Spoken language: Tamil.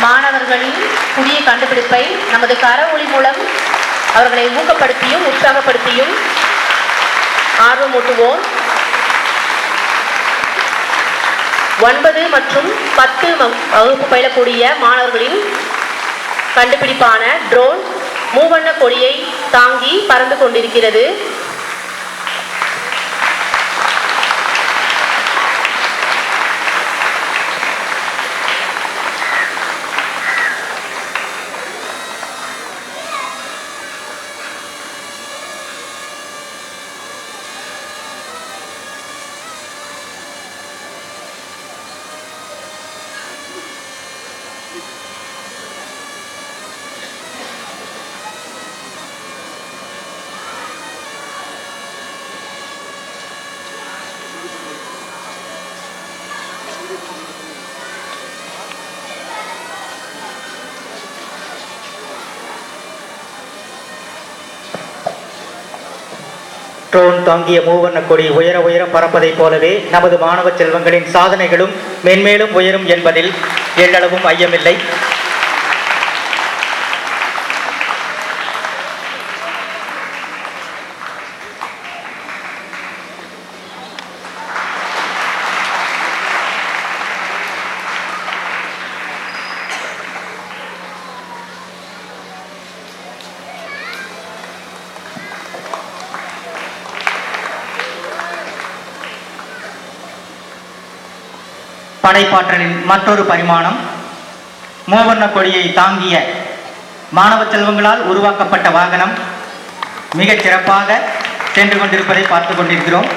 மாணவர்களின் புதிய கண்டுபிடிப்பை நமது கரவொலி மூலம் அவர்களை ஊக்கப்படுத்தியும் உற்சாகப்படுத்தியும் ஆர்வமூட்டுவோம். 9 மற்றும் 10 வகுப்பு பயிலக்கூடிய மாணவர்களின் கண்டுபிடிப்பான ட்ரோன் மூவண்ண கொடியை தாங்கி பறந்து கொண்டிருக்கிறது. ட்ரோன் தாங்கிய மூவண்ண கொடி உயர உயர பறப்பதைப் போலவே நமது மாணவ செல்வங்களின் சாதனைகளும் மென்மேலும் உயரும் என்பதில் எள்ளளவும் ஐயமில்லை. படைப்பாற்றலின் மற்றொரு பரிமாணம் மூவண்ண கொடியை தாங்கிய மாணவ செல்வங்களால் உருவாக்கப்பட்ட வாகனம் மிகச் சிறப்பாக சென்று கொண்டிருப்பதை பார்த்து கொண்டிருக்கிறோம்.